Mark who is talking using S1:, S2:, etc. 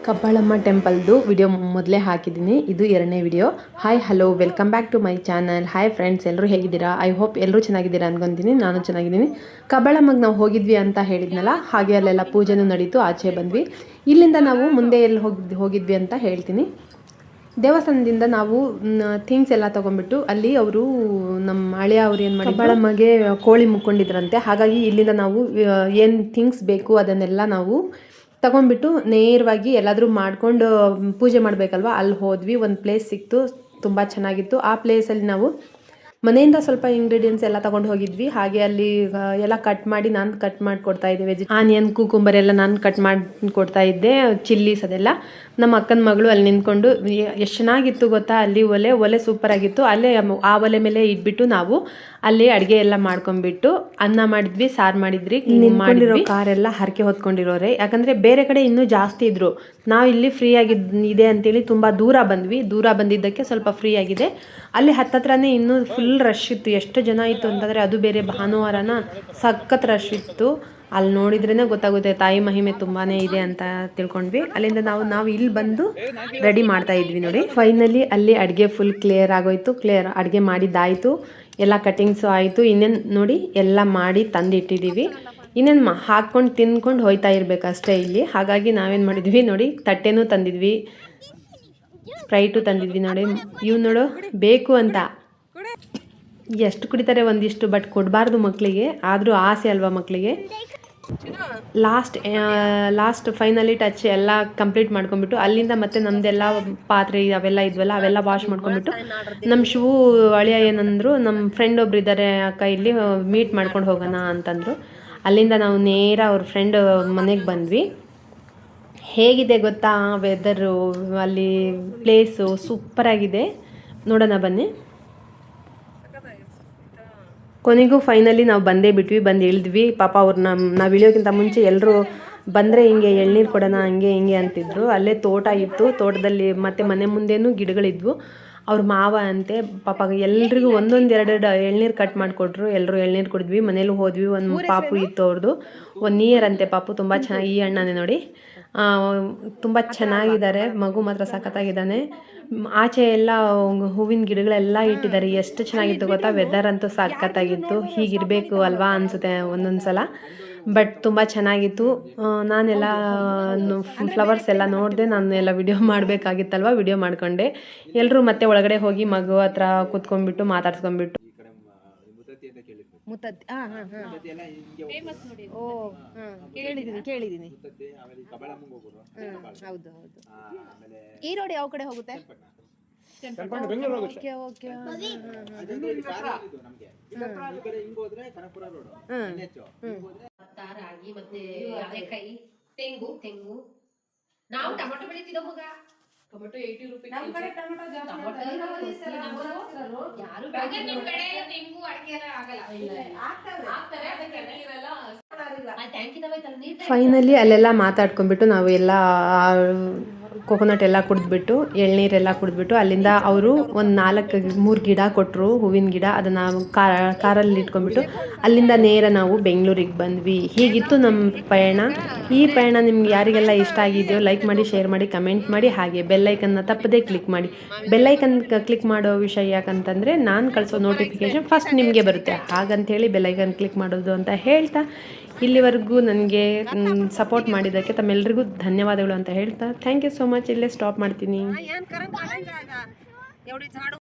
S1: Kabbalamma ಟೆಂಪಲ್ದು video ಮೊದಲೇ ಹಾಕಿದ್ದೀನಿ. ಇದು ಎರಡನೇ video. Hi hello welcome back to my channel. Hi friends, ಎಲ್ಲರೂ ಹೇಗಿದ್ದೀರಾ? ಐ ಹೋಪ್ ಎಲ್ಲರೂ ಚೆನ್ನಾಗಿದ್ದೀರಾ ಅನ್ಕೊಂತೀನಿ. ನಾನು ಚೆನ್ನಾಗಿದ್ದೀನಿ. ಕಬ್ಬಾಳಮ್ಮಗೆ ನಾವು ಹೋಗಿದ್ವಿ ಅಂತ ಹೇಳಿದ್ನಲ್ಲ, ಹಾಗೆ ಅಲ್ಲೆಲ್ಲ ಪೂಜೆನೂ ನಡೀತು, ಆಚೆ ಬಂದ್ವಿ. ಇಲ್ಲಿಂದ ನಾವು ಮುಂದೆ ಎಲ್ಲಿ ಹೋಗಿದ್ವಿ ಅಂತ ಹೇಳ್ತೀನಿ. ದೇವಸ್ಥಾನದಿಂದ ನಾವು ಥಿಂಗ್ಸ್ ಎಲ್ಲ ತೊಗೊಂಡ್ಬಿಟ್ಟು ಅಲ್ಲಿ ಅವರು ನಮ್ಮ ಹಳೆಯ ಅವ್ರು ಏನು ಮಾಡಿ ಕಬ್ಬಾಳಮ್ಮಗೆ ಕೋಳಿ ಮುಕ್ಕೊಂಡಿದ್ರಂತೆ. ಹಾಗಾಗಿ ಇಲ್ಲಿಂದ ನಾವು ಏನು ಥಿಂಗ್ಸ್ ಬೇಕು ಅದನ್ನೆಲ್ಲ ನಾವು ತಗೊಂಡ್ಬಿಟ್ಟು ನೇರವಾಗಿ ಎಲ್ಲಾದರೂ ಮಾಡ್ಕೊಂಡು ಪೂಜೆ ಮಾಡಬೇಕಲ್ವ, ಅಲ್ಲಿ ಹೋದ್ವಿ. ಒಂದು ಪ್ಲೇಸ್ ಸಿಕ್ತು, ತುಂಬ ಚೆನ್ನಾಗಿತ್ತು. ಆ ಪ್ಲೇಸಲ್ಲಿ ನಾವು ಮನೆಯಿಂದ ಸ್ವಲ್ಪ ಇಂಗ್ರೀಡಿಯೆಂಟ್ಸ್ ಎಲ್ಲ ತೊಗೊಂಡು ಹೋಗಿದ್ವಿ. ಹಾಗೆ ಅಲ್ಲಿ ಎಲ್ಲ ಕಟ್ ಮಾಡಿ ನಾನು ಕಟ್ ಮಾಡಿ ಕೊಡ್ತಾ ಇದ್ದೆ. ಆನಿಯನ್, ಕುಕುಂಬರ್ ಎಲ್ಲ ನಾನು ಕಟ್ ಮಾಡಿ ಕೊಡ್ತಾ ಇದ್ದೆ. ಚಿಲ್ಲೀಸ್ ಅದೆಲ್ಲ ನಮ್ಮ ಅಕ್ಕನ ಮಗಳು ಅಲ್ಲಿ ನಿಂತ್ಕೊಂಡು ಎಷ್ಟು ಚೆನ್ನಾಗಿತ್ತು ಗೊತ್ತಾ. ಅಲ್ಲಿ ಒಲೆ ಸೂಪರ್ ಆಗಿತ್ತು. ಅಲ್ಲೇ ಆ ಒಲೆ ಮೇಲೆ ಇಟ್ಬಿಟ್ಟು ನಾವು ಅಲ್ಲಿ ಅಡುಗೆ ಎಲ್ಲ ಮಾಡ್ಕೊಂಡ್ಬಿಟ್ಟು ಅನ್ನ ಮಾಡಿದ್ವಿ, ಸಾರು ಮಾಡಿದ್ವಿ. ನಿಂತ್ಕೊಂಡಿರೋ ಕಾರೆಲ್ಲ ಹರಕೆ ಹೊತ್ಕೊಂಡಿರೋರೆ, ಯಾಕಂದರೆ ಬೇರೆ ಕಡೆ ಇನ್ನೂ ಜಾಸ್ತಿ ಇದ್ರು. ನಾವು ಇಲ್ಲಿ ಫ್ರೀ ಇದೆ ಅಂತೇಳಿ ತುಂಬ ದೂರ ಬಂದ್ವಿ. ದೂರ ಬಂದಿದ್ದಕ್ಕೆ ಸ್ವಲ್ಪ ಫ್ರೀ ಆಗಿದೆ. ಅಲ್ಲಿ ಹತ್ತತ್ರನೇ ಇನ್ನೂ ಫುಲ್ ರಶ್ ಇತ್ತು. ಎಷ್ಟು ಜನ ಇತ್ತು ಅಂತಂದರೆ, ಅದು ಬೇರೆ ಭಾನುವಾರನ ಸಖತ್ ರಶ್ ಇತ್ತು. ಅಲ್ಲಿ ನೋಡಿದ್ರೇ ಗೊತ್ತಾಗುತ್ತೆ ತಾಯಿ ಮಹಿಮೆ ತುಂಬಾ ಇದೆ ಅಂತ ತಿಳ್ಕೊಂಡ್ವಿ. ಅಲ್ಲಿಂದ ನಾವು ಇಲ್ಲಿ ಬಂದು ರೆಡಿ ಮಾಡ್ತಾ ಇದ್ವಿ ನೋಡಿ. ಫೈನಲಿ ಅಲ್ಲಿ ಅಡುಗೆ ಫುಲ್ ಕ್ಲಿಯರ್ ಆಗೋಯ್ತು. ಅಡುಗೆ ಮಾಡಿದ್ದಾಯಿತು, ಎಲ್ಲ ಕಟಿಂಗ್ಸು ಆಯಿತು. ಇನ್ನೇನು ನೋಡಿ ಎಲ್ಲ ಮಾಡಿ ತಂದಿಟ್ಟಿದ್ದೀವಿ. ಇನ್ನೇನು ಹಾಕ್ಕೊಂಡು ತಿನ್ಕೊಂಡು ಹೋಯ್ತಾ ಇರಬೇಕಷ್ಟೇ ಇಲ್ಲಿ. ಹಾಗಾಗಿ ನಾವೇನು ಮಾಡಿದ್ವಿ ನೋಡಿ, ತಟ್ಟೆನೂ ತಂದಿದ್ವಿ, ಸ್ಪ್ರೈಟು ತಂದಿದ್ವಿ ನೋಡಿ. ಇವು ನೋಡು ಬೇಕು ಅಂತ ಎಷ್ಟು ಕುಡಿತಾರೆ ಒಂದಿಷ್ಟು, ಬಟ್ ಕೊಡಬಾರ್ದು ಮಕ್ಕಳಿಗೆ, ಆದರೂ ಆಸೆ ಅಲ್ವಾ ಮಕ್ಕಳಿಗೆ. ಲಾಸ್ಟ್ ಫೈನಲಿ ಟಚ್ ಎಲ್ಲ ಕಂಪ್ಲೀಟ್ ಮಾಡ್ಕೊಂಡ್ಬಿಟ್ಟು ಅಲ್ಲಿಂದ ಮತ್ತೆ ನಮ್ಮದೆಲ್ಲ ಪಾತ್ರೆ ಅವೆಲ್ಲ ಇದ್ವಲ್ಲ, ಅವೆಲ್ಲ ವಾಶ್ ಮಾಡ್ಕೊಂಡ್ಬಿಟ್ಟು ನಮ್ಮ ಶಿವು ಅಳಿಯ ಏನಂದ್ರು, ನಮ್ಮ ಫ್ರೆಂಡ್ ಒಬ್ರು ಇದ್ದಾರೆ ಅಕ್ಕ, ಇಲ್ಲಿ ಮೀಟ್ ಮಾಡ್ಕೊಂಡು ಹೋಗೋಣ ಅಂತಂದರು. ಅಲ್ಲಿಂದ ನಾವು ನೇರ ಅವ್ರ ಫ್ರೆಂಡ್ ಮನೆಗೆ ಬಂದ್ವಿ. ಹೇಗಿದೆ ಗೊತ್ತಾ ವೆದರು, ಅಲ್ಲಿ ಪ್ಲೇಸು ಸೂಪರಾಗಿದೆ. ನೋಡೋಣ ಬನ್ನಿ. ಕೊನೆಗೂ ಫೈನಲಿ ನಾವು ಬಂದೇ ಬಿಟ್ವಿ, ಬಂದು ಇಳಿದ್ವಿ. ಪಾಪ ಅವ್ರು ನಾವು ಇಳಿಯೋಕ್ಕಿಂತ ಮುಂಚೆ ಎಲ್ಲರೂ ಬಂದರೆ ಹಿಂಗೆ ಎಳ್ನೀರು ಕೊಡೋಣ ಹಂಗೆ ಹಿಂಗೆ ಅಂತಿದ್ರು. ಅಲ್ಲೇ ತೋಟ ಇತ್ತು, ತೋಟದಲ್ಲಿ ಮತ್ತು ಮನೆ ಮುಂದೆನೂ ಗಿಡಗಳಿದ್ವು. ಅವ್ರ ಮಾವ ಅಂತೆ, ಪಾಪ ಎಲ್ರಿಗೂ ಒಂದೊಂದು ಎರಡೆರಡು ಎಳ್ನೀರು ಕಟ್ ಮಾಡಿಕೊಟ್ರು. ಎಲ್ಲರೂ ಎಳ್ನೀರು ಕುಡಿದ್ವಿ. ಮನೇಲಿ ಹೋದ್ವಿ. ಒಂದು ಪಾಪು ಇತ್ತು, ಅವ್ರದ್ದು 1 ಇಯರ್ ಅಂತೆ ಪಾಪು. ತುಂಬ ಚೆನ್ನಾಗಿ, ಈ ಅಣ್ಣನೇ ನೋಡಿ ತುಂಬ ಚೆನ್ನಾಗಿದ್ದಾರೆ. ಮಗು ಮಾತ್ರ ಸಖತ್ತಾಗಿದ್ದಾನೆ. ಆಚೆ ಎಲ್ಲ ಹೂವಿನ ಗಿಡಗಳೆಲ್ಲ ಇಟ್ಟಿದ್ದಾರೆ. ಎಷ್ಟು ಚೆನ್ನಾಗಿತ್ತು ಗೊತ್ತಾ. ವೆದರ್ ಅಂತೂ ಸಖತ್ತಾಗಿತ್ತು. ಹೀಗಿರಬೇಕು ಅಲ್ವಾ ಅನಿಸುತ್ತೆ ಒಂದೊಂದು ಸಲ. ಬಟ್ ತುಂಬ ಚೆನ್ನಾಗಿತ್ತು. ನಾನೆಲ್ಲ ಫ್ಲವರ್ಸ್ ಎಲ್ಲ ನೋಡಿದೆ. ನಾನು ಎಲ್ಲ ವಿಡಿಯೋ ಮಾಡಬೇಕಾಗಿತ್ತಲ್ವ, ವಿಡಿಯೋ ಮಾಡಿಕೊಂಡೆ. ಎಲ್ಲರೂ ಮತ್ತೆ ಒಳಗಡೆ ಹೋಗಿ ಮಗು ಹತ್ರ ಕೂತ್ಕೊಂಡ್ಬಿಟ್ಟು ಮಾತಾಡ್ಸ್ಕೊಂಡ್ಬಿಟ್ಟು ಮುತ್ತತ್ತಿ ಓ ಕೇಳಿದ್ದೀನಿ. ಹೌದು. ಈ ರೋಡ್ ಯಾವ ಕಡೆ ಹೋಗುತ್ತೆ? ರಾಗಿ ಮತ್ತೆ ಅವರೆಕಾಯಿ, ತೆಂಗು. ನಾವು ಟೊಮೆಟೊ ಬೆಳಿತಿದ್ದ ಮಗ. ಟೊಮೆಟೊ 80 ರೂಪಾಯಿ. ನಮ್ಮ ಕಡೆ ಟೊಮೆಟೊ ಜಾಸ್ತಿ. ಯಾರು ನಿಮ್ಮ ಕಡೆ ತೆಂಗು ಅಡಿಕೆ ಎಲ್ಲ ಆಗಲ್ಲ. ಆಗ್ತಾರೆ ಅದಕ್ಕೆ ನೀರೆಲ್ಲ. ಫೈನಲಿ ಅಲ್ಲೆಲ್ಲ ಮಾತಾಡ್ಕೊಂಡ್ಬಿಟ್ಟು ನಾವು ಎಲ್ಲ ಕೊಕೊನಟ್ ಎಲ್ಲ ಕುಡಿದ್ಬಿಟ್ಟು, ಎಳ್ನೀರೆಲ್ಲ ಕುಡಿದ್ಬಿಟ್ಟು, ಅಲ್ಲಿಂದ ಅವರು ಒಂದು 3 ಗಿಡ ಕೊಟ್ಟರು, ಹೂವಿನ ಗಿಡ. ಅದನ್ನು ಕಾರಲ್ಲಿ ಇಟ್ಕೊಂಡ್ಬಿಟ್ಟು ಅಲ್ಲಿಂದ ನೇರ ನಾವು ಬೆಂಗಳೂರಿಗೆ ಬಂದ್ವಿ. ಹೀಗಿತ್ತು ನಮ್ಮ ಪಯಣ. ಈ ಪಯಣ ನಿಮ್ಗೆ ಯಾರಿಗೆಲ್ಲ ಇಷ್ಟ ಆಗಿದೆಯೋ ಲೈಕ್ ಮಾಡಿ, ಶೇರ್ ಮಾಡಿ, ಕಮೆಂಟ್ ಮಾಡಿ. ಹಾಗೆ ಬೆಲ್ಲೈಕನ್ನ ತಪ್ಪದೇ ಕ್ಲಿಕ್ ಮಾಡಿ. ಬೆಲ್ಲೈಕನ್ ಕ್ಲಿಕ್ ಮಾಡೋ ವಿಷಯ ಯಾಕಂತಂದರೆ ನಾನು ಕಳಿಸೋ ನೋಟಿಫಿಕೇಷನ್ ಫಸ್ಟ್ ನಿಮಗೆ ಬರುತ್ತೆ, ಹಾಗಂತೇಳಿ ಬೆಲ್ಲೈಕನ್ ಕ್ಲಿಕ್ ಮಾಡೋದು ಅಂತ ಹೇಳ್ತಾ, ಇಲ್ಲಿವರೆಗೂ ನನಗೆ ಸಪೋರ್ಟ್ ಮಾಡಿದ್ದಕ್ಕೆ ತಮ್ಮೆಲ್ಲರಿಗೂ ಧನ್ಯವಾದಗಳು ಅಂತ ಹೇಳ್ತಾ, ಥ್ಯಾಂಕ್ ಯು ಸೋ ಮಚ್. ಇಲ್ಲೇ ಸ್ಟಾಪ್ ಮಾಡ್ತೀನಿ.